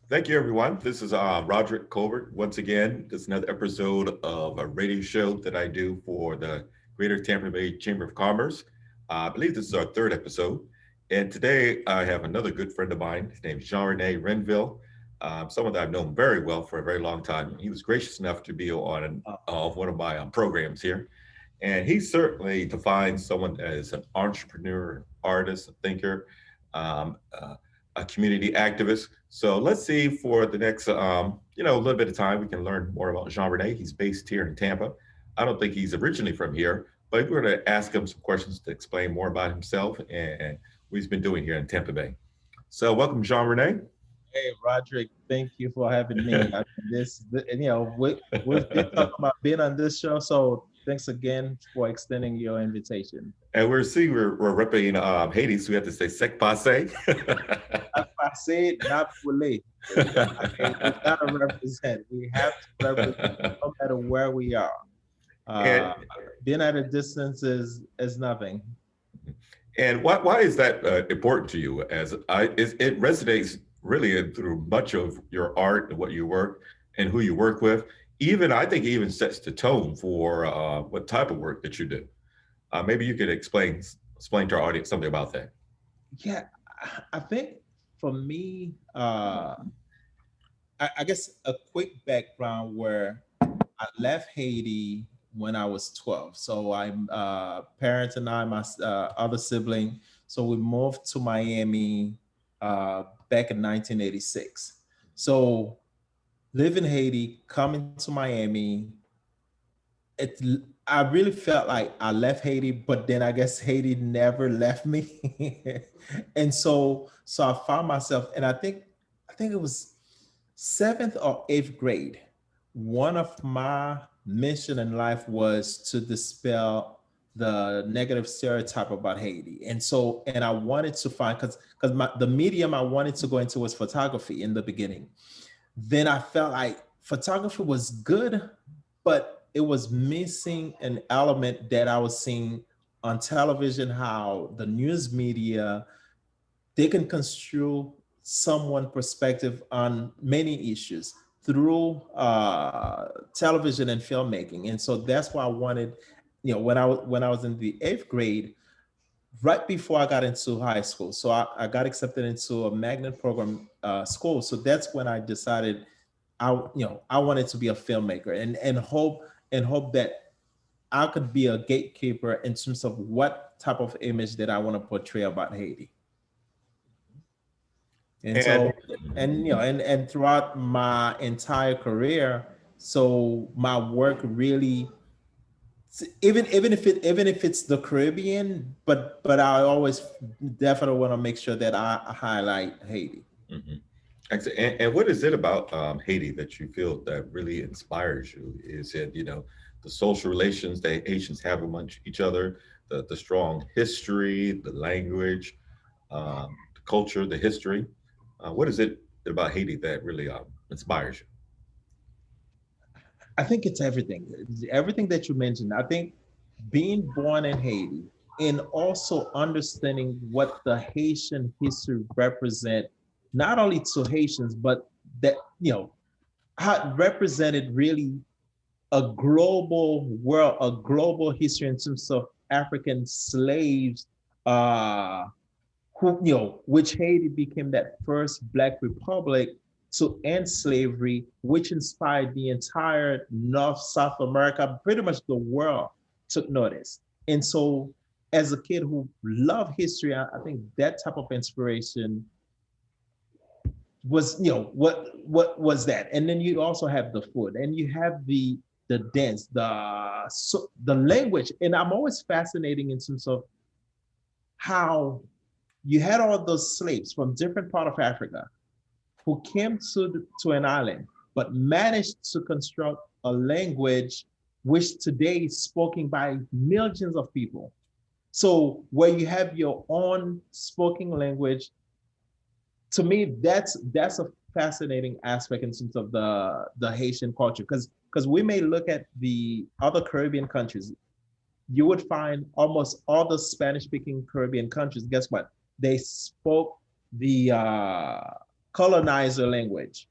Thank you, everyone. This is Roderick Colbert. Once again, this is another episode of a radio show that I do for the Greater Tampa Bay Chamber of Commerce. I believe this is our third episode. And today I have another good friend of mine. His name is Jean-Rene Rinvil, someone that I've known very well for a very long time. He was gracious enough to be on one of my programs here. And he certainly defines someone as an entrepreneur, artist, a thinker, um, uh, a community activist. So let's see for the next, a little bit of time, we can learn more about Jean Rene. He's based here in Tampa. I don't think he's originally from here, but we're going to ask him some questions to explain more about himself and what he's been doing here in Tampa Bay. So welcome, Jean Rene. Hey, Roderick, thank you for having me. We've been talking about being on this show, so thanks again for extending your invitation. And we're repping Haiti, so we have to say sec passe. I say not fully. We gotta represent. We have to represent no matter where we are. and, Uh, Being at a distance is nothing. and why is that important to you? It resonates really through much of your art and what you work and who you work with. Even I think it even sets the tone for what type of work that you do. Maybe you could explain to our audience something about that. Yeah, I think for me, I guess a quick background where I left Haiti when I was 12. So I'm parents and I, my other sibling. So we moved to Miami back in 1986. So live in Haiti, coming to Miami, it I really felt like I left Haiti, but then I guess Haiti never left me. And so I found myself, and I think it was seventh or eighth grade. One of my mission in life was to dispel the negative stereotype about Haiti. And I wanted to find because the medium I wanted to go into was photography in the beginning. Then I felt like photography was good, but it was missing an element that I was seeing on television, how the news media, they can construe someone perspective on many issues through television and filmmaking. And so that's why I wanted, when I was in the eighth grade, right before I got into high school. So I got accepted into a magnet program school. So that's when I decided I wanted to be a filmmaker and hope that I could be a gatekeeper in terms of what type of image that I want to portray about Haiti. And And so, and throughout my entire career, so my work really, even if it's the Caribbean, but I always definitely want to make sure that I highlight Haiti. mhm. And what is it about Haiti that you feel that really inspires you? Is it, the social relations that Haitians have amongst each other, the strong history, the language, the culture, the history? What is it about Haiti that really inspires you? I think it's everything. Everything that you mentioned. I think being born in Haiti and also understanding what the Haitian history represent, not only to Haitians, but that how it represented really a global world, a global history in terms of African slaves, uh, which Haiti became that first Black republic to end slavery, which inspired the entire North South America, pretty much the world took notice. And so, as a kid who loved history, I think that type of inspiration was, what was that? And then you also have the food, and you have the dance, the language, and I'm always fascinating in terms of how you had all those slaves from different part of Africa who came to an island, but managed to construct a language which today is spoken by millions of people. So where you have your own spoken language, to me, that's a fascinating aspect in terms of the Haitian culture. Because we may look at the other Caribbean countries, you would find almost all the Spanish speaking Caribbean countries, guess what? They spoke the colonizer language.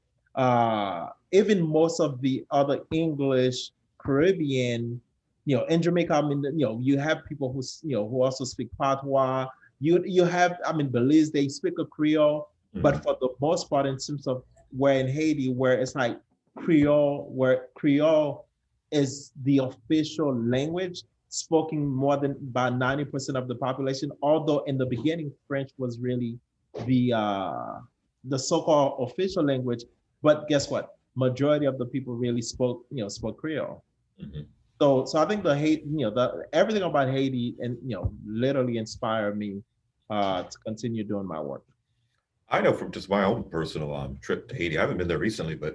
Even most of the other English, Caribbean, in Jamaica, I mean, you have people who also speak Patois. You have, I mean, Belize, they speak a Creole, but Mhm. for the most part, in terms of where in Haiti, where it's like Creole, where Creole is the official language spoken more than about 90% of the population. Although in the beginning, French was really the uh, the so-called official language, but guess what? Majority of the people really spoke Creole. Mhm. So I think the hate, the everything about Haiti and literally inspired me to continue doing my work. I know from just my own personal trip to Haiti. I haven't been there recently, but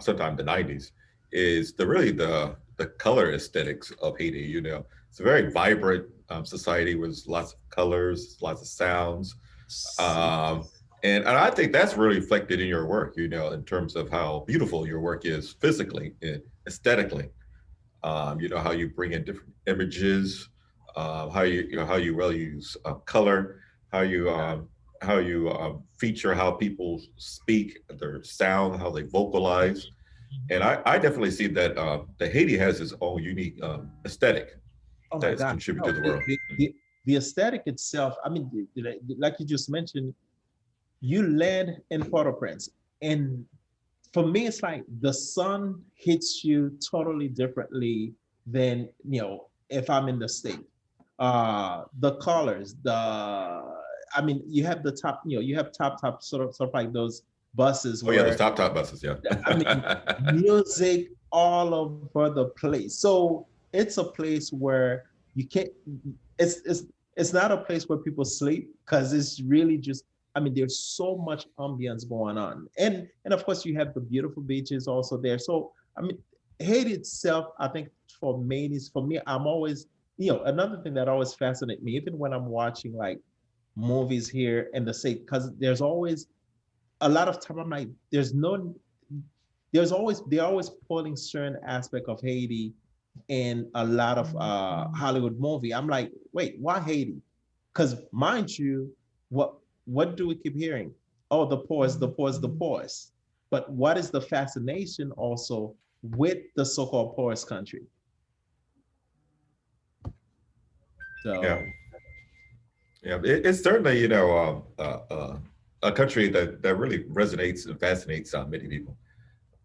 sometime in the '90s is the color aesthetics of Haiti. It's a very vibrant society with lots of colors, lots of sounds, um, and I think that's really reflected in your work. In terms of how beautiful your work is physically and aesthetically. How you bring in different images, how you really use color, how you um, how you feature how people speak, their sound, how they vocalize, and I definitely see that the Haiti has its own unique aesthetic Oh that my has God. contributed No, to the world. the aesthetic itself, I mean, like you just mentioned, you land in Port-au-Prince. And for me, it's like the sun hits you totally differently than, if I'm in the state. The colors, I mean, you have the top, you have top, sort of like those buses Oh yeah, those where, top buses, yeah. I mean, music all over the place. So it's a place where you can't. It's it's it's not a place where people sleep because it's really just. I mean, there's so much ambience going on, and of course you have the beautiful beaches also there. So I mean, Haiti itself, I think for me is for me. I'm always, another thing that always fascinates me, even when I'm watching like movies here in the state, because there's always a lot of time I'm like, they're always pulling certain aspect of Haiti in a lot of Hollywood movie. I'm like, wait, why Haiti? Because mind you, what do we keep hearing? Oh, the poorest, the poorest, the poorest. But what is the fascination also with the so-called poorest country? Yeah, So yeah. It's certainly a country that really resonates and fascinates many people.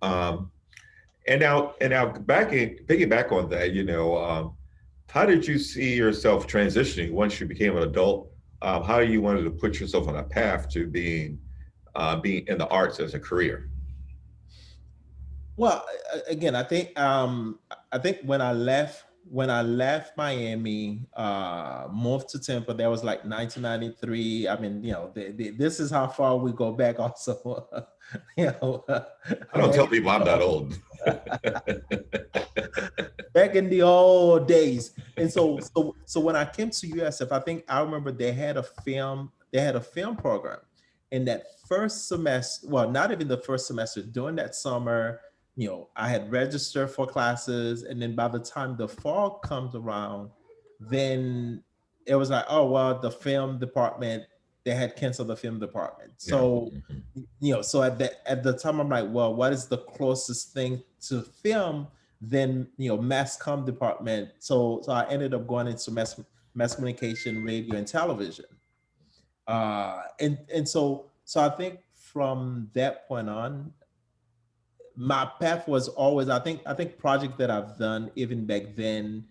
Um, and now, piggyback on that, how did you see yourself transitioning once you became an adult? How you wanted to put yourself on a path to being in the arts as a career? well, again, I think when I left Miami, moved to Tampa, that was like 1993. I mean, this is how far we go back. Also, you know, I don't back tell people I'm that old. back in the old days. And so when I came to USF, I think I remember they had a film program. In that first semester, well, not even the first semester, during that summer, I had registered for classes, and then by the time the fall comes around, then it was like, oh well, the film department, they had canceled the film department. Yeah. So Mhm. so at the time I'm like, well, what is the closest thing to film than mass comm department? So I ended up going into mass communication, radio, and television. And so I think from that point on, my path was always, I think project that I've done even back then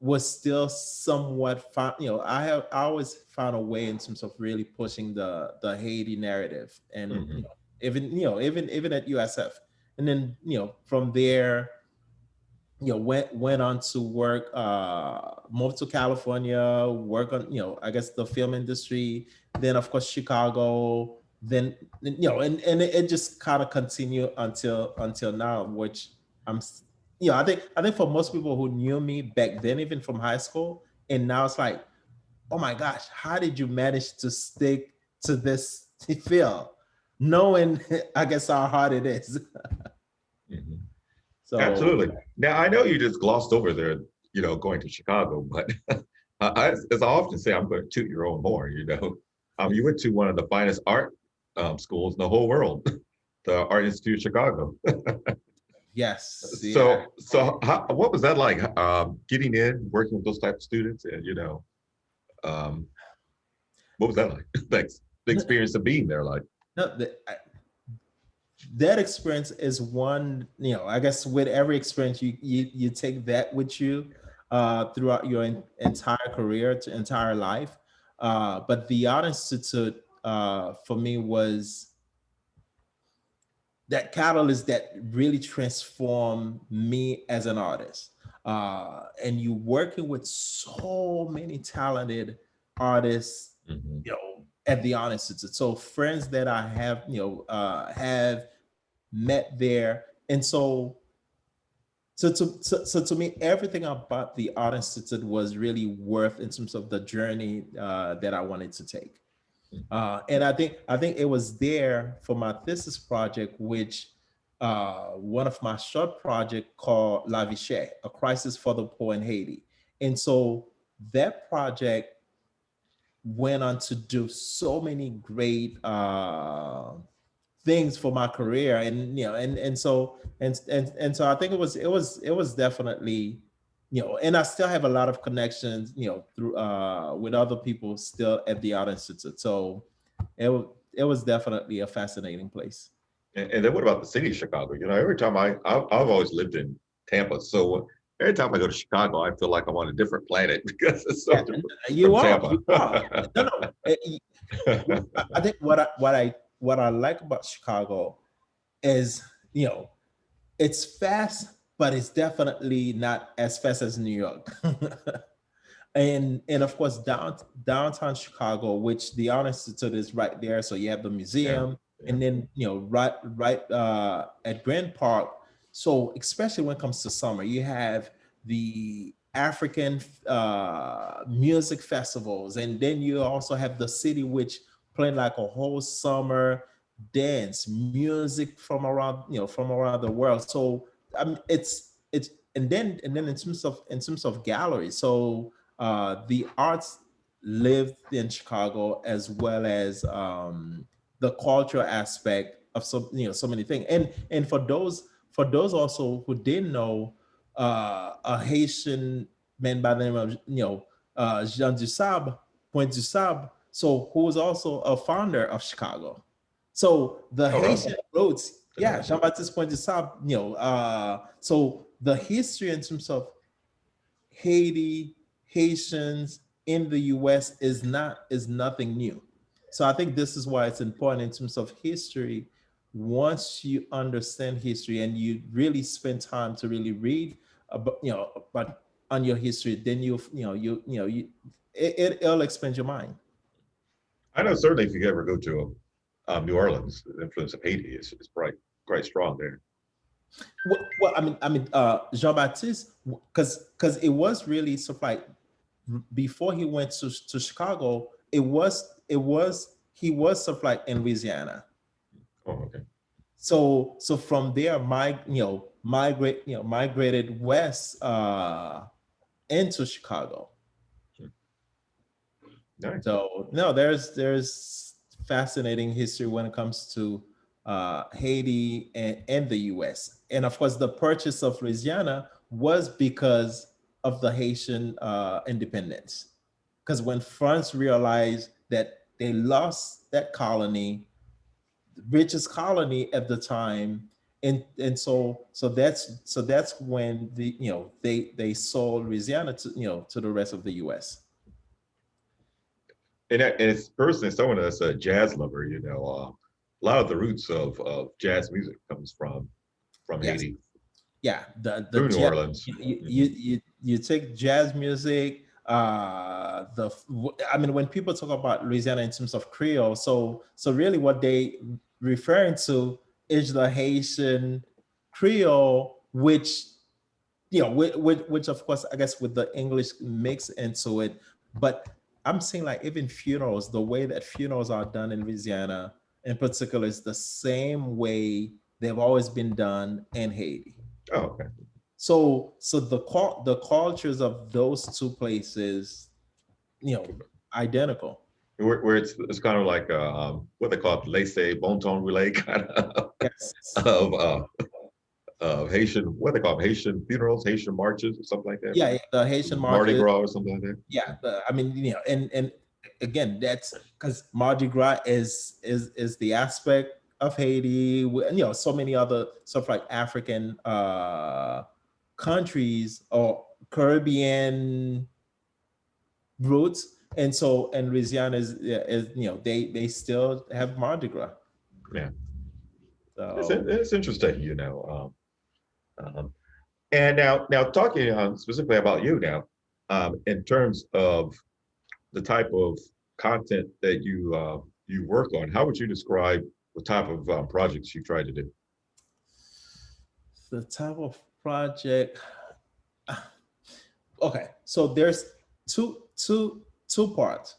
was still somewhat fun. I always found a way in terms of really pushing the Haiti narrative, and Mhm. even at USF. And then from there, went on to work, moved to California, work on, I guess, the film industry, then of course Chicago, then and it just kind of continued until now, which I'm I think for most people who knew me back then, even from high school, and now it's like, oh my gosh, how did you manage to stick to this field, knowing I guess how hard it is. Mhm. So Absolutely. Now I know you just glossed over there, going to Chicago, but as I often say, I'm going to toot your own horn. You went to one of the finest art schools in the whole world, the Art Institute of Chicago. Yes, yeah. So what was that like? Getting in, working with those type of students, and um, what was that like? Thanks. The No, experience of being there, like. no, that experience is one, I guess with every experience you take that with you throughout your entire career to entire life. But the Art Institute for me was that catalyst that really transformed me as an artist. And you working with so many talented artists, Mhm. at the Art Institute. So friends that I have, have met there. And so to me, everything about the Art Institute was really worth in terms of the journey that I wanted to take. And I think it was there for my thesis project, which one of my short project called La Vichette, a crisis for the poor in Haiti. And so that project went on to do so many great things for my career, and so I think it was definitely, and I still have a lot of connections, through with other people still at the Art Institute. So it was definitely a fascinating place. And then what about the city of Chicago? Every time I've always lived in Tampa, so every time I go to Chicago, I feel like I'm on a different planet because it's so Yeah, different you from are, you Tampa. are. No, no. I think what I like about Chicago is, you know it's fast, but it's definitely not as fast as New York. And of course downtown Chicago, which the Art Institute is right there. So you have the Yeah, museum, yeah. and then right at Grand Park. So especially when it comes to summer, you have the African music festivals, and then you also have the city, which playing like a whole summer dance music from around the world. So it's and then in terms of galleries. So the arts lived in Chicago, as well as the cultural aspect of so many things. And for those also who didn't know, a Haitian man by the name of Jean Dusab, Point Dusab, so who was also a founder of Chicago. So the Oh, really? Haitian roots, Didn't know yeah, that. Jean Baptiste Point Dusab, so the history in terms of Haiti, Haitians in the US is nothing new. So I think this is why it's important in terms of history. Once you understand history and you really spend time to really read about on your history, then it'll expand your mind. I know certainly if you ever go to New Orleans, the influence of Haiti is quite strong there. Well, Jean Baptiste, because it was really sort of like before he went to Chicago, he was sort of like in Louisiana. Oh, okay. So from there, migrated west into Chicago. Sure. Nice. So no, there's fascinating history when it comes to Haiti and the U.S. And of course, the purchase of Louisiana was because of the Haitian independence. Because when France realized that they lost that colony, the richest colony at the time, and so that's when they sold Louisiana to the rest of the U.S. And it's personally someone that's a jazz lover. A lot of the roots of jazz music comes from Yes. Haiti Yeah, the through New jazz, Orleans. Hmm. you take jazz music, when people talk about Louisiana in terms of Creole, so really what they referring to is the Haitian Creole, which which of course, I guess, with the English mix into it. But I'm saying, like, even funerals, the way that funerals are done in Louisiana in particular is the same way they've always been done in Haiti. Oh, okay. So the cultures of those two places, you know, identical. where it's kind of like what they call it, laissez bon ton relay kind Yes. of Haitian, what they call them, Haitian funerals, Haitian marches, or something like that. Yeah, the Haitian Mardi marches. Gras or something like that. Yeah, I mean, and again, that's because Mardi Gras is the aspect of Haiti, so many other stuff like African countries or Caribbean roots, and so and Louisiana is they still have Mardi Gras. Yeah, So it's interesting, and now talking specifically about you now, in terms of the type of content that you work on, how would you describe the type of projects you try to do? the type of project. Okay, so there's two parts.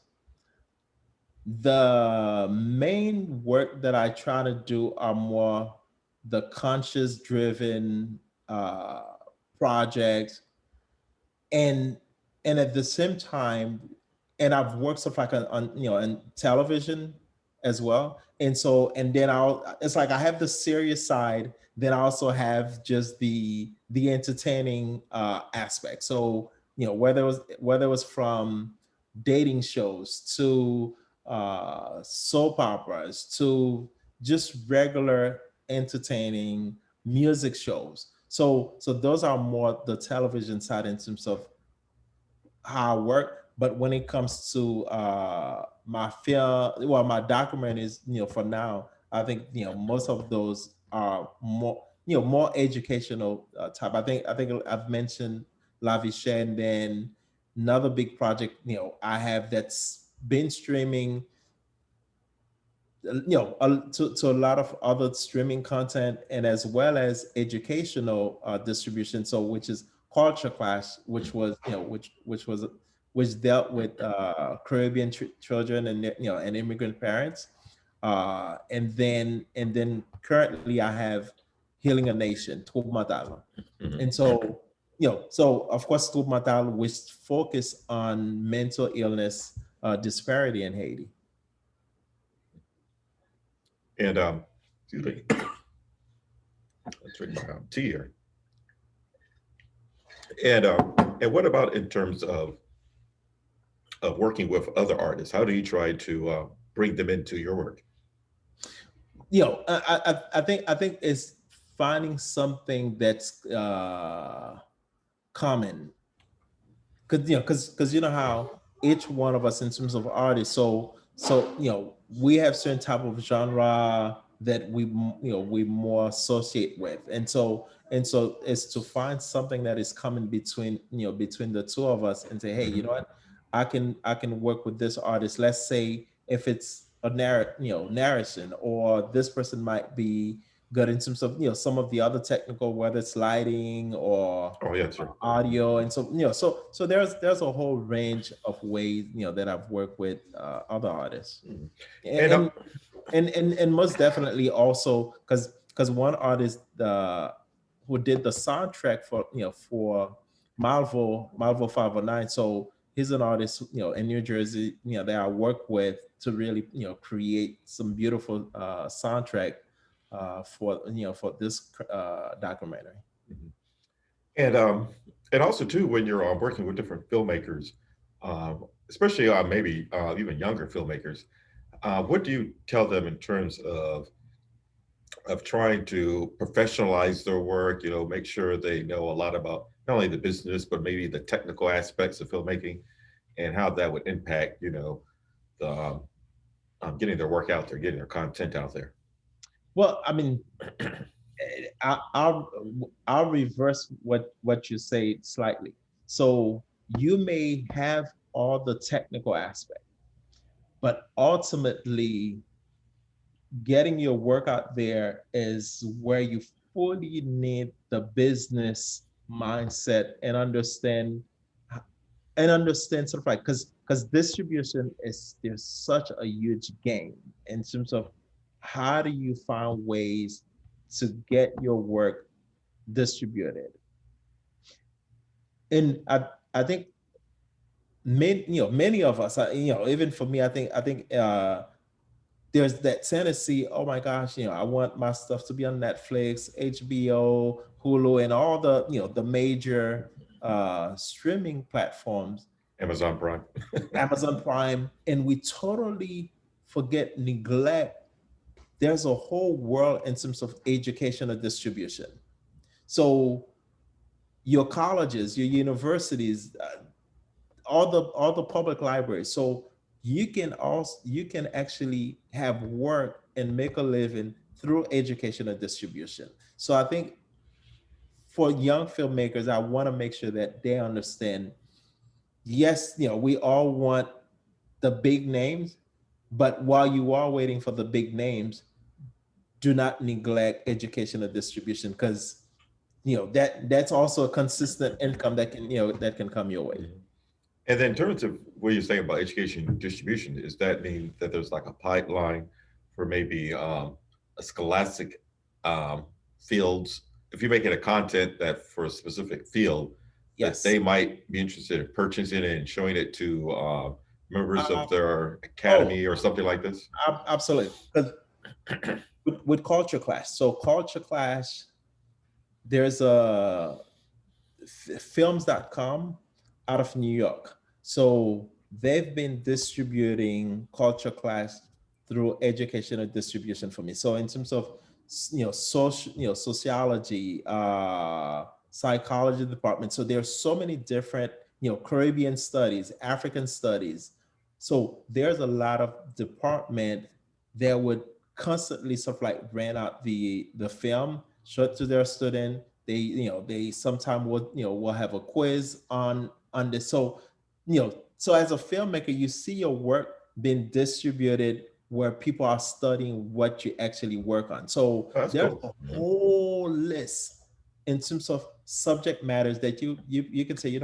The main work that I try to do are more the conscious driven projects, and at the same time, and I've worked stuff like on on television as well, and so and then I'll it's like I have the serious side, then I also have just the entertaining aspect. So whether it was from dating shows to soap operas to just regular entertaining music shows. So those are more the television side in terms of how I work. But when it comes to my film, well, my document is, for now, I think, most of those are more educational type. I think I've mentioned La Vichette, and then another big project, I have that's been streaming, to a lot of other streaming content, and as well as educational distribution, so which is Culture Clash, which was which dealt with Caribbean children and and immigrant parents, and then currently I have Healing a Nation, Trouble Matalo. Mhm. And so, so of course, Trouble Matalo, which focus on mental illness disparity in Haiti. And excuse me, let's drink my tea here. And what about in terms of working with other artists? How do you try to bring them into your work? I think it's finding something that's common, because how each one of us in terms of artists, so we have certain type of genre that we more associate with, and so it's to find something that is common between the two of us, and say, hey, you know Hmm. what, I can work with this artist. Let's say if it's a narration, or this person might be good in terms of some of the other technical, whether it's lighting or Oh, yeah, sure. audio, and so there's a whole range of ways that I've worked with other artists, Mhm. And and and most definitely also because one artist who did the soundtrack for Malvo 509. So he's an artist in New Jersey that I work with to really create some beautiful soundtrack for this documentary. mhm. And also too, when you're working with different filmmakers, especially maybe even younger filmmakers, what do you tell them in terms of trying to professionalize their work? Make sure they know a lot about not only the business but maybe the technical aspects of filmmaking and how that would impact the getting their work out there, getting their content out there. Well, I mean, I'll reverse what you say slightly. So you may have all the technical aspect, but ultimately getting your work out there is where you fully need the business mindset, and understand sort of like, because distribution is there's such a huge game in terms of how do you find ways to get your work distributed. And I think many of us, even for me, I think there's that tendency. Oh my gosh, I want my stuff to be on Netflix, HBO, Hulu, and all the major streaming platforms, Amazon Prime. Amazon Prime, and we totally forget, neglect. There's a whole world in terms of education and distribution. So your colleges, your universities, all the public libraries. So you can actually have work and make a living through education and distribution. So I think for young filmmakers, I want to make sure that they understand. Yes, we all want the big names, but while you are waiting for the big names, do not neglect education and distribution, because that's also a consistent income that can come your way. Mhm. And then in terms of what you're saying about education distribution, does that mean that there's like a pipeline for maybe a scholastic um, fields? If you're making a content that for a specific field, that Yes. they might be interested in purchasing it and showing it to members Uh, of their oh, academy or something like this? absolutely. Because with Culture Clash, so Culture Clash, there's a films.com out of New York. So they've been distributing Culture Clash through educational distribution for me. So in terms of social, sociology, psychology department. So there's so many different, Caribbean studies, African studies. So there's a lot of department that would constantly sort of like rent out the film, show it to their student. They sometime will have a quiz on this. So so as a filmmaker, you see your work being distributed where people are studying what you actually work on. So Oh, that's there's cool. a Mhm. whole list in terms of subject matters that you can say,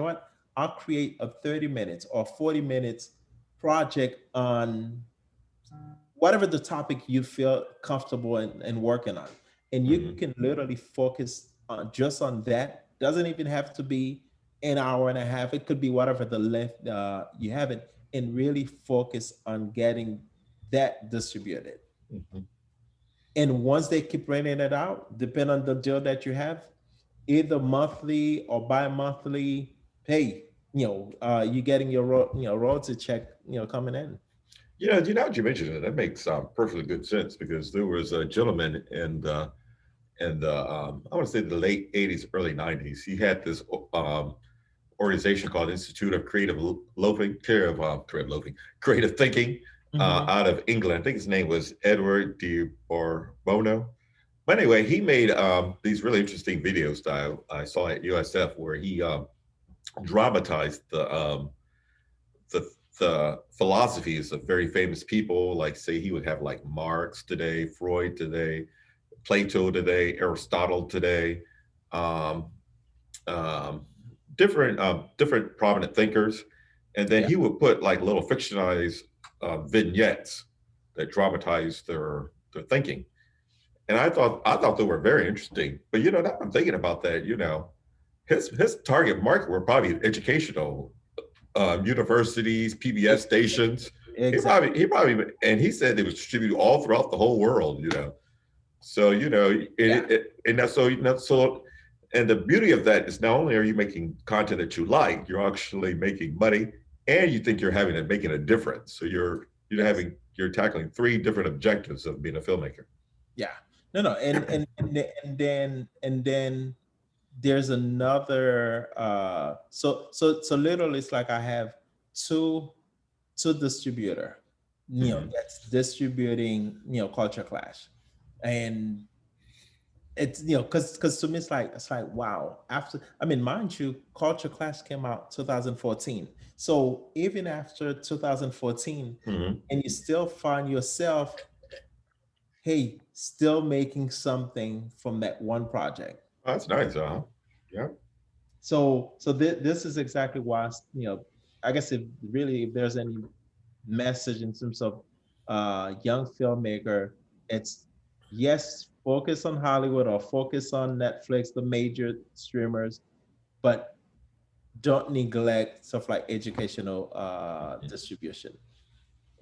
I'll create a 30 minutes or 40 minutes project on whatever the topic you feel comfortable in working on. And you Mhm. can literally focus on just on that. Doesn't even have to be an hour and a half. It could be whatever the length you have it, and really focus on getting that distributed. Mhm. And once they keep renting it out, depending on the deal that you have, either monthly or bi-monthly, hey, you getting your royalty check, coming in. Now that you mentioned it, that makes perfectly good sense because there was a gentleman in the I want to say the late '80s, early '90s. He had this organization called Institute of Creative Thinking Mhm. out of England. I think his name was Edward de Bourbono. But anyway, he made these really interesting videos that I saw at USF where he dramatized the philosophies of very famous people. Like, say, he would have like Marx today, Freud today, Plato today, Aristotle today, um, um, different prominent thinkers, and then Yeah. he would put like little fictionalized vignettes that dramatize their thinking. And I thought they were very interesting. But now I'm thinking about that. His target market were probably educational universities, PBS Ex- stations. Exactly. And he said they was distributed all throughout the whole world. So Yeah. and that's so. And the beauty of that is not only are you making content that you like, you're actually making money, and you think you're having and making a difference. So Yes. you're tackling three different objectives of being a filmmaker. Yeah. No, no. And then there's another so literally it's like I have two two distributor, Mhm. that's distributing, Culture Clash. And it's because to me it's like wow. After, I mean, mind you, Culture Clash came out 2014. So even after 2014, Mhm. and you still find yourself, hey, still making something from that one project. Oh, that's nice, huh? Yeah. So this is exactly why, I guess, if there's any message in terms of young filmmaker, it's, yes, focus on Hollywood or focus on Netflix, the major streamers, but don't neglect stuff like educational Mhm. distribution.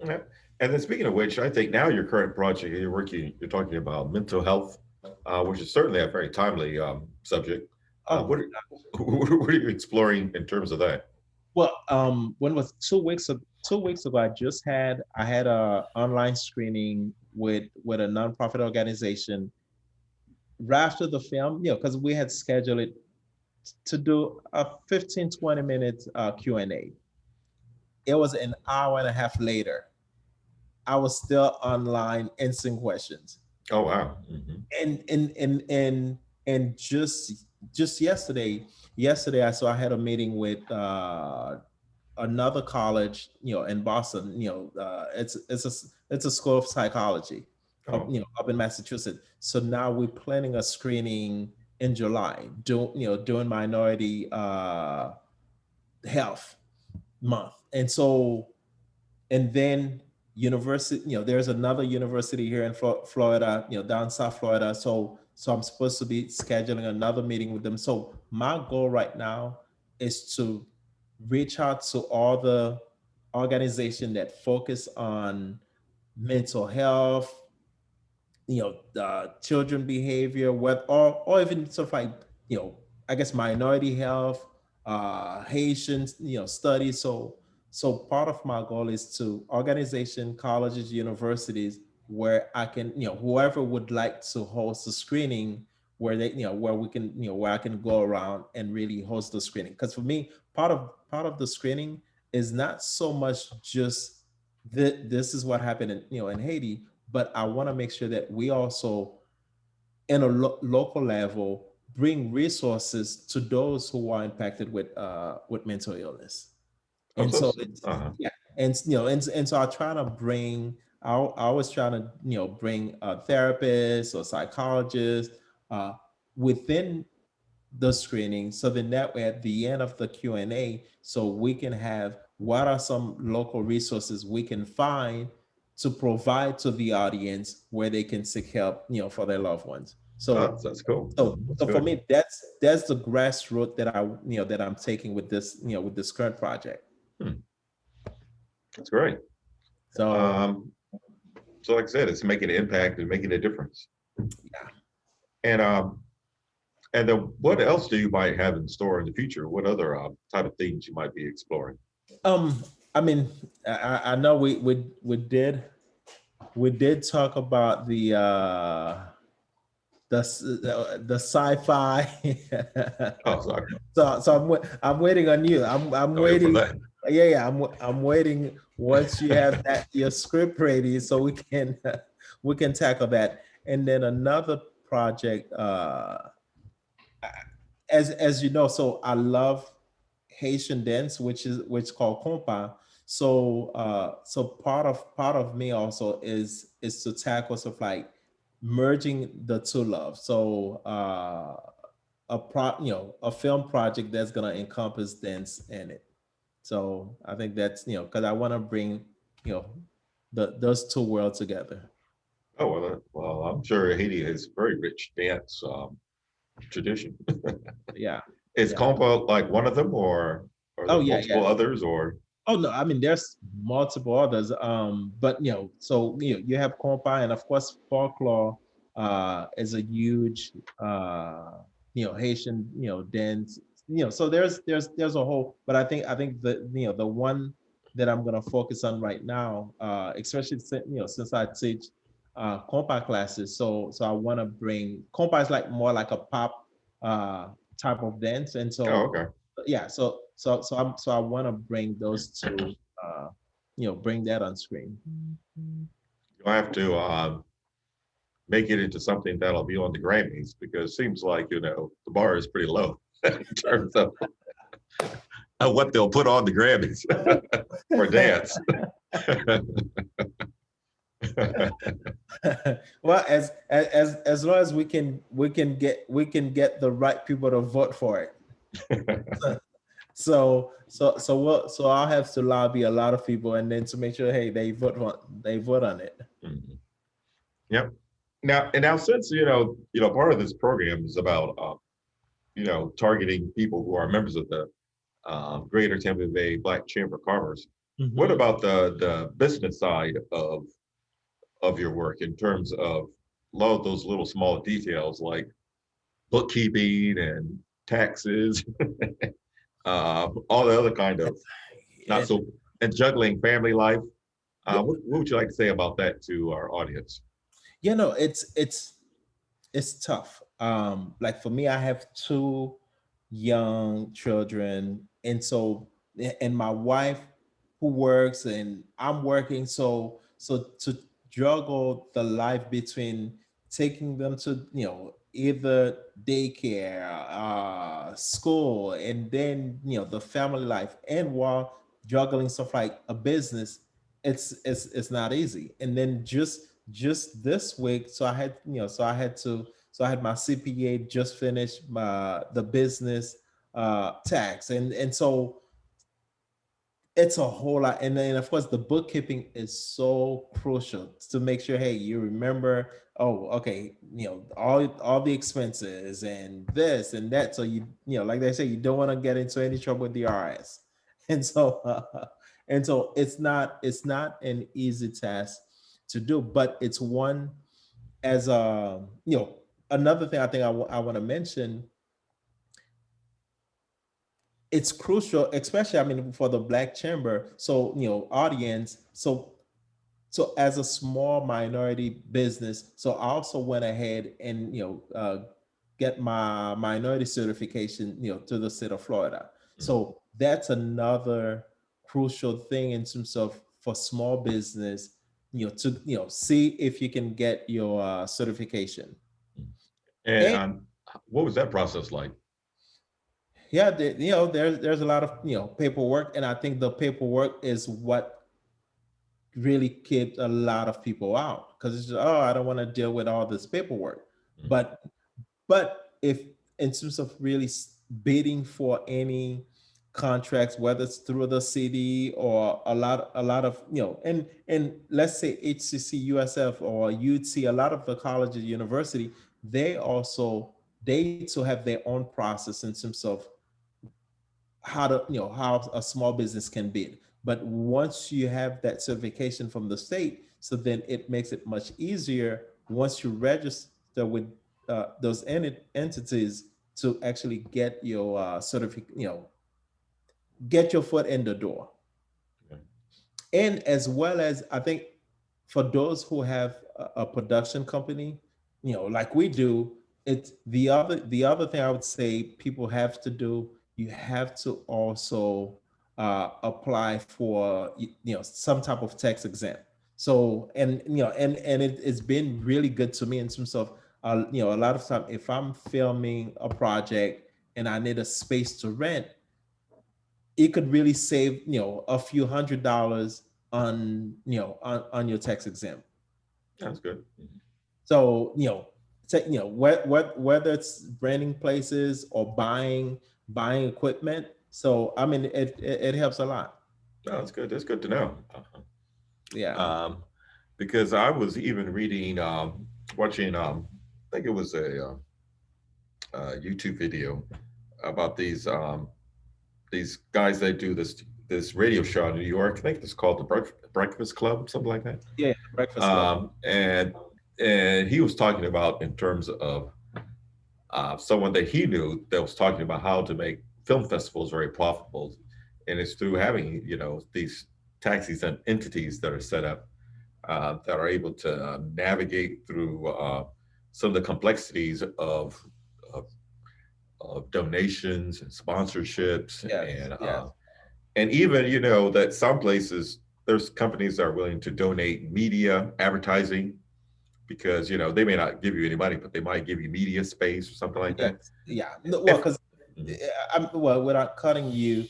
Yeah. And then speaking of which, I think now your current project, you're talking about mental health, which is certainly a very timely subject. Oh, What are, what are you exploring in terms of that? well, when was 2 weeks ago? 2 weeks ago, I had a online screening with a nonprofit organization right after the film, because we had scheduled it to do a 15-20 minute Q&A. It was an hour and a half later. I was still online answering questions. Oh, wow. Hmm. And just yesterday I had a meeting with another college, in Boston. It's a school of psychology up, Oh, up in Massachusetts. So now we're planning a screening in July, doing minority health month. And so, and then university, there's another university here in Florida, down South Florida. So I'm supposed to be scheduling another meeting with them. So my goal right now is to reach out to all the organization that focus on mental health, children behavior, or even stuff like, I guess minority health, Haitian, studies. So part of my goal is to organization, colleges, universities, where I can, whoever would like to host a screening, where they, where we can, where I can go around and really host the screening. Because for me, part of the screening is not so much just this is what happened in, in Haiti, but I want to make sure that we also, in a local level, bring resources to those who are impacted with mental illness. oh, And so, so it's, uh-huh. yeah, and so I try to bring. I was trying to, bring therapists or psychologists uh, within the screening, so then that way at the end of the Q&A, so we can have what are some local resources we can find to provide to the audience where they can seek help, for their loved ones. Oh, So that's cool. so That's so for good. me, that's the grassroots that that I'm taking with this, with this current project. Hmm, that's great. So Um, so like I said, it's making an impact and making a difference. yeah. And then what else do you might have in store in the future? What other type of things you might be exploring? um I mean, I know we did talk about the sci-fi. Oh, sorry. So I'm waiting on you. I'm Oh, yeah, for waiting. that. Yeah. I'm waiting once you have that your script ready, so we can we can tackle that. And then another project, as you know, so I love Haitian dance, which called compa. So part of me also is to tackle sort of like merging the two loves. So a film project that's gonna encompass dance in it. So I think that's, because I want to bring, you know those two worlds together. Oh, well, well, I'm sure Haiti has very rich dance tradition. Yeah, Is yeah. compa like one of them, or are Oh there yeah, yeah. multiple others, or Oh no, I mean there's multiple others. But so you have compa, and of course folklore is a huge Haitian dance. So there's a whole, but I think the one that I'm gonna focus on right now, especially since I teach compa classes, so I want to bring compa is like more like a pop uh type of dance, and oh, so okay. yeah, so I want to bring those two, bring that on screen. You'll have to make it into something that'll be on the Grammys because it seems like the bar is pretty low in terms of what they'll put on the Grammys for dance. Well, as long as we can get the right people to vote for it. So I'll have to lobby a lot of people, and then to make sure, hey, they vote on it. Mhm. Yep. Now, since part of this program is about targeting people who are members of the Greater Tampa Bay Black Chamber of Commerce. What Mhm. about the business side of your work in terms of a lot of those little small details like bookkeeping and taxes, all the other kind of not And so and juggling family life. yeah, What would you like to say about that to our audience? it's tough. Like for me, I have two young children, and so and my wife who works and I'm working, so to juggle the life between taking them to either daycare, school, and then the family life, and while juggling stuff like a business, it's not easy. And then just this week, so I had so I had my CPA just finished my the business tax, and so it's a whole lot. And then of course the bookkeeping is so crucial to make sure, hey, you remember, oh, okay, all the expenses and this and that, so like they say, you don't want to get into any trouble with the RS. And so and so it's not an easy task to do, but it's one. As another thing I think I want to mention, it's crucial, especially, I mean, for the Black Chamber, so audience. So as a small minority business, so I also went ahead and get my minority certification to the state of Florida. Mhm. So that's another crucial thing in terms of, for small business, to see if you can get your certification. And And what was that process like? yeah, there's a lot of paperwork, and I think the paperwork is what really kept a lot of people out, because it's just, oh, I don't want to deal with all this paperwork. Mhm. But if in terms of really bidding for any contracts, whether it's through the city or a lot of and let's say HCC, USF, or UT, a lot of the colleges, university, they too have their own process in terms of how a small business can bid. But once you have that certification from the state, so then it makes it much easier once you register with those entities to actually get your certificate, get your foot in the door. Okay. And as well as, I think, for those who have a production company, like we do, it's the other thing I would say people have to do. You have to also apply for some type of tax exempt. So, and it's been really good to me in terms of a lot of time, if I'm filming a project and I need a space to rent, it could really save a few $100 on your tax exempt. That's good. Mhm. So whether it's renting places or buying equipment. So I mean, it helps a lot. No, that's good. That's good to know. Yeah. Um, because I was even reading, watching, I think it was a YouTube video about these guys that do this radio show in New York. I think it's called the Breakfast Club, something like that. Yeah, Breakfast Club. Um, and and he was talking about in terms of someone that he knew that was talking about how to make film festivals very profitable, and it's through having these taxis and entities that are set up that are able to navigate through some of the complexities of, of donations and sponsorships Yes, yes. and even that some places there's companies that are willing to donate media advertising because they may not give you any money but they might give you media space or something like Yes, that yeah. No, well, if because Mhm. well, without cutting you,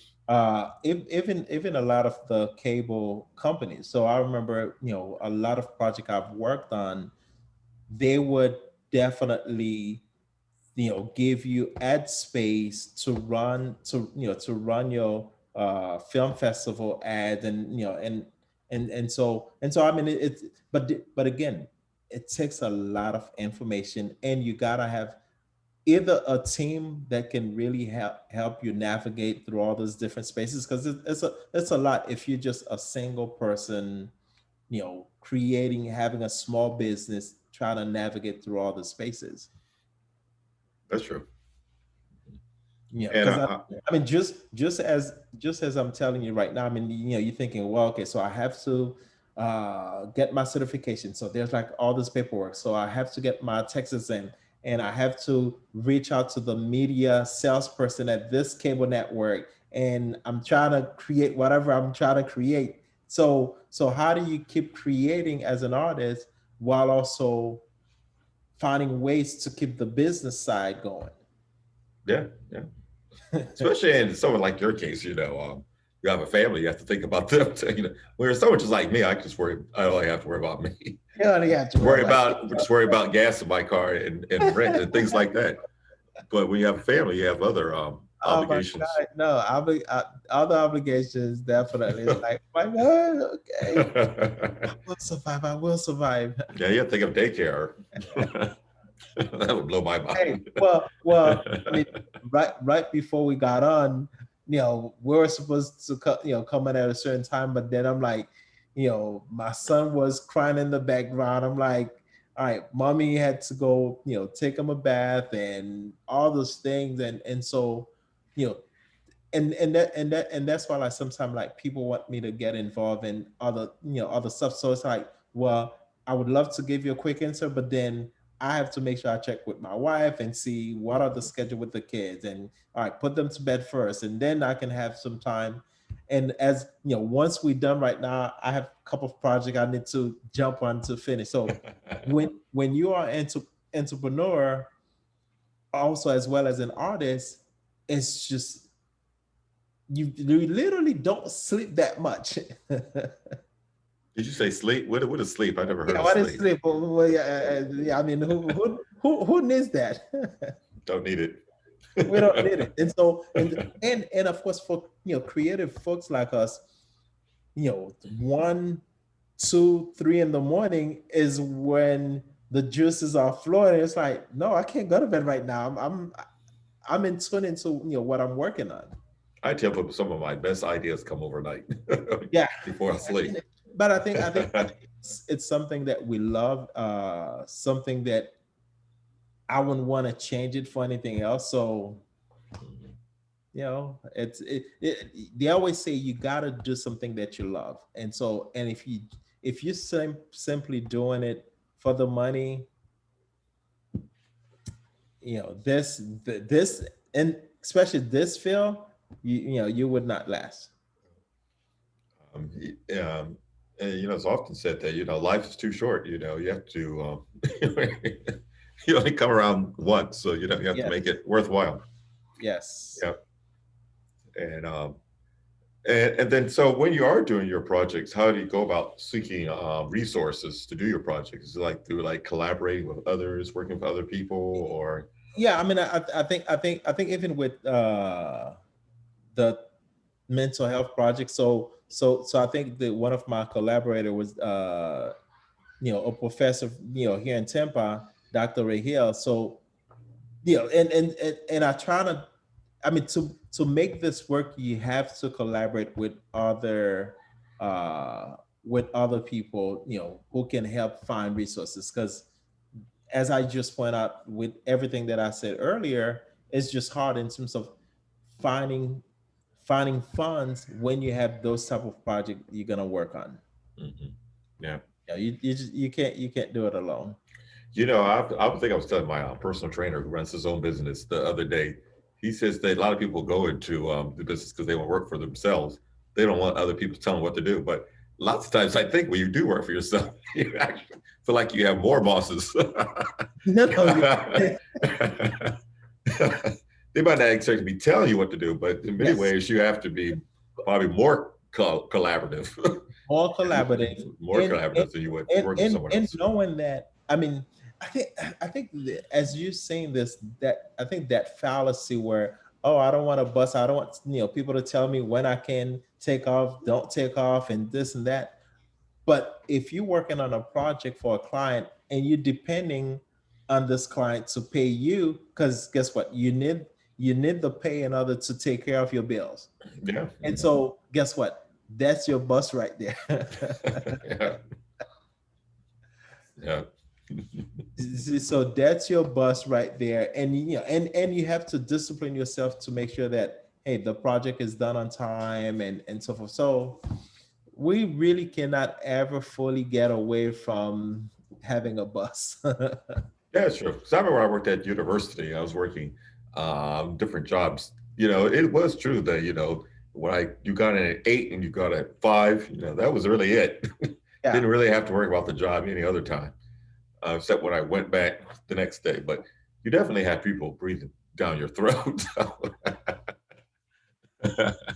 even a lot of the cable companies. So I remember, a lot of project I've worked on, they would definitely, give you ad space to run your film festival ads, and and so I mean, but again, it takes a lot of information, and you gotta have either a team that can really help you navigate through all those different spaces, because it's a lot if you're just a single person, creating, having a small business, trying to navigate through all the spaces. That's true. And Because I mean, just as I'm telling you right now, I mean, you're thinking, well, okay, so I have to get my certification. So there's like all this paperwork. So I have to get my taxes in, and I have to reach out to the media salesperson at this cable network, and I'm trying to create whatever I'm trying to create. So how do you keep creating as an artist while also finding ways to keep the business side going? yeah, yeah. Especially in someone like your case, you have a family, you have to think about them. Whereas someone just like me, I only have to worry about me. You only have to worry about Just worry about gas in my car and rent and things like that. But when you have a family, you have other Oh my obligations. God, no, other obligations definitely. It's like, my God, okay, I will survive. I will survive. Yeah, you have to think of daycare. That would blow my Hey, mind. well, I mean, right before we got on, we were supposed to come in at a certain time, but then I'm like, my son was crying in the background. I'm like, all right, mommy had to go, take him a bath and all those things, and so, you know, and that's why, like, sometimes, like, people want me to get involved in other stuff. So it's like, well, I would love to give you a quick answer, but then I have to make sure I check with my wife and see what are the schedule with the kids, and all right, put them to bed first, and then I can have some time. And as once we're done right now, I have a couple of projects I need to jump on to finish. So when you are into entrepreneur, also as well as an artist, it's just you literally don't sleep that much. Did you say sleep? What is sleep? I never heard Yeah, of what is sleep. sleep? Well, yeah, yeah, I mean, who needs that? Don't need it. We don't need it. And so, and of course, for creative folks like us, 1, 2, 3 in the morning is when the juices are flowing. It's like, no, I can't go to bed right now. I'm in tune into what I'm working on. I tell people some of my best ideas come overnight Yeah, before I sleep. but I think it's something that we love, something that I wouldn't want to change it for anything else. So they always say you gotta do something that you love, and so, and if you simply doing it for the money, this, and especially this field, you would not last. Um, um, and it's often said that life is too short. You have to you only come around once, so you have to Yes, make it worthwhile. yes. Yeah, and and then so when you are doing your projects, how do you go about seeking resources to do your projects? Is it like through like collaborating with others, working with other people, or Yeah, I mean, I think even with the mental health project. So I think that one of my collaborator was a professor here in Tampa, Dr. Ray Hill. So and I try to, I mean, to make this work, you have to collaborate uh with other people, who can help find resources, because as I just point out with everything that I said earlier, it's just hard in terms of finding finding funds when you have those type of project you're gonna work on. Mhm. Yeah. Yeah, you can't do it alone. I think I was telling my personal trainer who runs his own business the other day. He says that a lot of people go into the business because they want to work for themselves. They don't want other people telling them what to do. But lots of times, I think when you do work for yourself, you actually feel like you have more bosses. No, no, They might not exactly be telling you what to do, but in many yes, ways, you have to be probably more collaborative, more collaborative, more and and collaborative than you would and work with and, someone and else. knowing that, I mean, I think that as you saying this, that I think that fallacy where, oh, I don't want to bust, I don't want people to tell me when I can take off, don't take off, and this and that. But if you're working on a project for a client and you're depending on this client to pay you, because guess what, you need the pay in order to take care of your bills. Yeah. And so guess what, that's your boss right there. Yeah. Yeah. So that's your boss right there, and and you have to discipline yourself to make sure that, hey, the project is done on time and so forth. So we really cannot ever fully get away from having a boss. Yeah, sure. So I remember when I worked at university, I was working different jobs. It was true that, when you got in at 8 and you got at 5, that was really it. Yeah. Didn't really have to worry about the job any other time, except when I went back the next day. But you definitely have people breathing down your throat.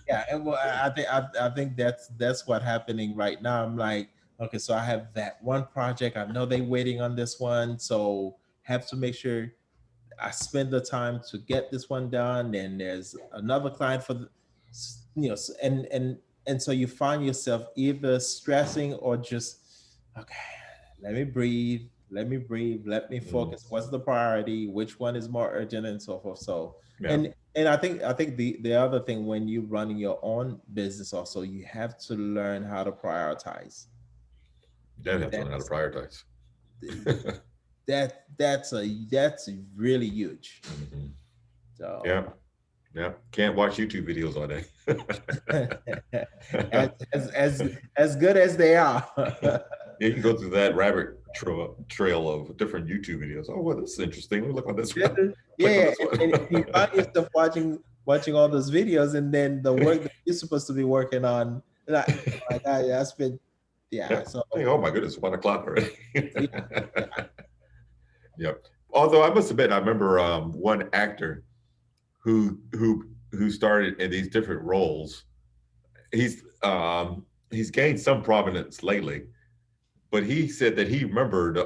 Yeah, and well, I think that's what happening right now. I'm like, okay, so I have that one project. I know they waiting on this one, so have to make sure I spend the time to get this one done. And there's another client for the, and so you find yourself either stressing or just, okay, let me breathe, let me Mm, focus. What's the priority? Which one is more urgent, and so forth. So, yeah, and I think the other thing, when you're running your own business, also you have to learn how to prioritize. definitely have to learn how to That's prioritize. that's really huge. Mhm. So Yeah, yeah. Can't watch YouTube videos all as, day. as good as they are. Yeah, you can go through that rabbit trail of different YouTube videos. Oh, well, this is interesting. Let me look on this Yeah, one. Click on yeah, this one. and you find yourself watching all those videos, and then the work that you're supposed to be working on, like, oh my God, yeah, I spent, Yeah. yeah. So Think, oh my goodness, 1 o'clock already. yeah, yeah. Yep. Although I must admit, I remember one actor who started in these different roles. He's gained some prominence lately, but he said that he remembered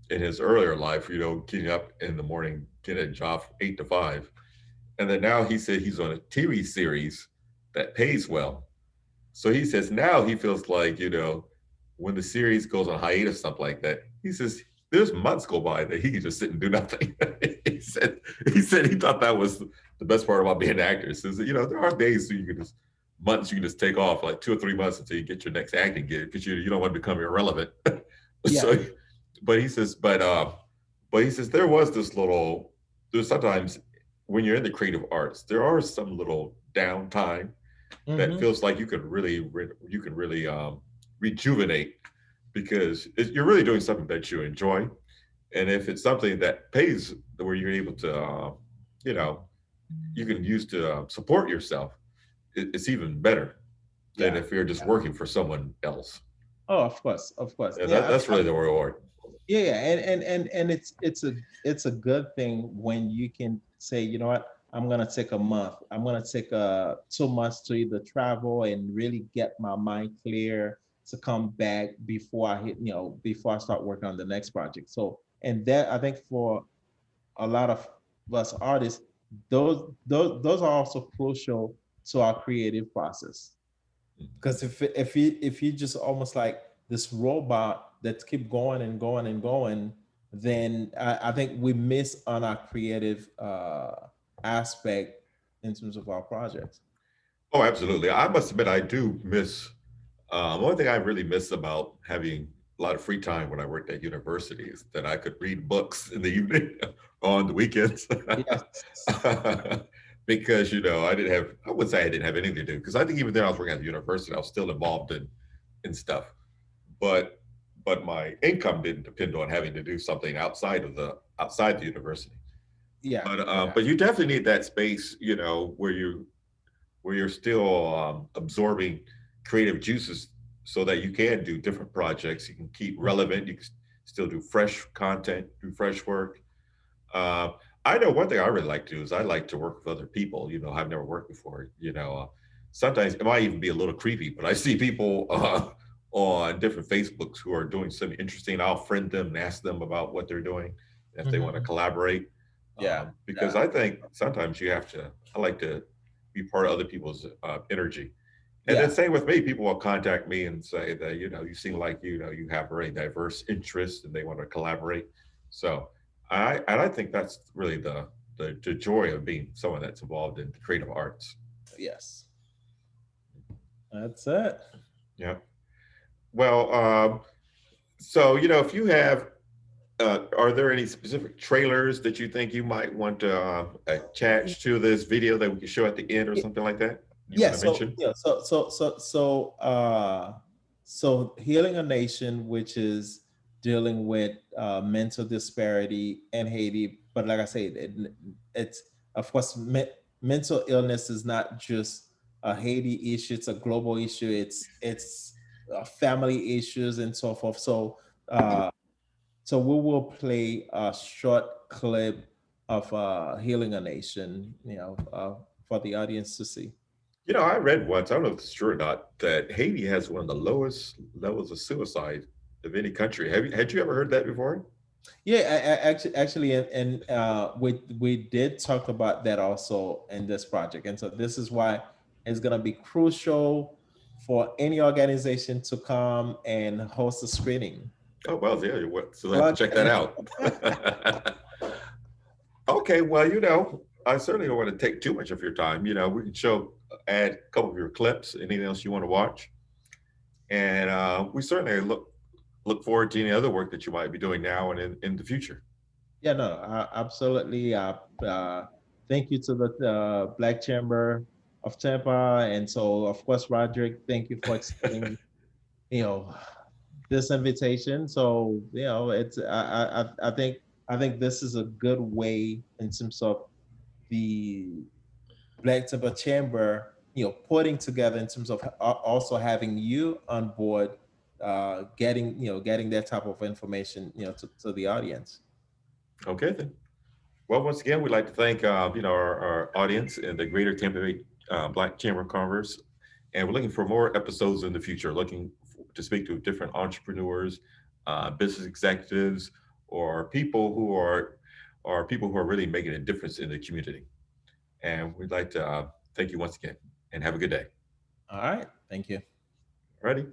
in his earlier life, getting up in the morning, getting a job from 8 to 5, and then now he said he's on a TV series that pays well. So he says now he feels like, when the series goes on hiatus, something like that, he says there's months go by that he can just sit and do nothing. he said he thought that was the best part about being an actor. He says, there are days so you can just months you can just take off, like 2 or 3 months until you get your next acting gig, because you don't want to become irrelevant. Yeah, So, but he says, but he says there was this little. There's sometimes when you're in the creative arts, there are some little downtime that hmm, feels like you can really rejuvenate, because you're really doing something that you enjoy, and if it's something that pays, where you're able to you know you can use to support yourself, it's even better than yeah. if you're just working for someone else. Oh, of course. Yeah, Yeah, that's really the reward. yeah, yeah, and it's a good thing when you can say, you know what, I'm gonna take a month, I'm gonna take 2 months to either travel and really get my mind clear to come back before I hit, before I start working on the next project. So, and that, I think, for a lot of us artists, those are also crucial to our creative process. Because if you just almost like this robot that keep going and going and going, then I think we miss on our creative aspect in terms of our projects. Oh, absolutely. I must admit, I do miss. One thing I really miss about having a lot of free time when I worked at university is that I could read books in the evening on the weekends. Yes. Because I didn't have. I wouldn't say I didn't have anything to do, because I think even then I was working at the university, I was still involved in stuff. But my income didn't depend on having to do something outside the university. Yeah. But you definitely need that space, where you're still absorbing creative juices, so that you can do different projects. You can keep relevant. You can still do fresh content, do fresh work. Uh, I know one thing I really like to do is I like to work with other people. I've never worked before. Sometimes it might even be a little creepy, but I see people on different Facebooks who are doing something interesting. I'll friend them and ask them about what they're doing, if they want to Mhm. collaborate. Yeah. Because Yeah. I think sometimes you have to. I like to be part of other people's energy. And then Yeah. same with me, people will contact me and say that, you seem like, you have very diverse interests and they want to collaborate. So I think that's really the joy of being someone that's involved in the creative arts. Yes, that's it. Yeah. Well, so if you have, are there any specific trailers that you think you might want to attach to this video that we can show at the end or something like that? You Yeah, want to so mention? yeah, so Healing a Nation, which is dealing with mental disparity in Haiti, but like I said, it's of course mental illness is not just a Haiti issue; it's a global issue. It's family issues and so forth. Uh, so we will play a short clip of Healing a Nation, for the audience to see. I read once, I don't know if it's true or not, that Haiti has one of the lowest levels of suicide of any country. Had you ever heard that before? Yeah, actually, and we did talk about that also in this project, and so this is why it's gonna be crucial for any organization to come and host a screening. Oh well, yeah. So I have to check that Okay. out. Okay, well, I certainly don't want to take too much of your time. We can add a couple of your clips, anything else you want to watch, and we certainly look forward to any other work that you might be doing now and in the future. Yeah, no, absolutely. Thank you to the Black Chamber of Tampa, and so of course, Roderick, thank you for extending, you know, this invitation. So it's I think this is a good way in terms of the Black Temple Chamber, putting together in terms of also having you on board, getting that type of information, to the audience. Okay, then. Well, once again, we'd like to thank our audience in the Greater Tampa Bay Black Chamber of Commerce, and we're looking for more episodes in the future. Looking to speak to different entrepreneurs, business executives, or people who are really making a difference in the community. And we'd like to thank you once again, and have a good day. All right, thank you. Ready?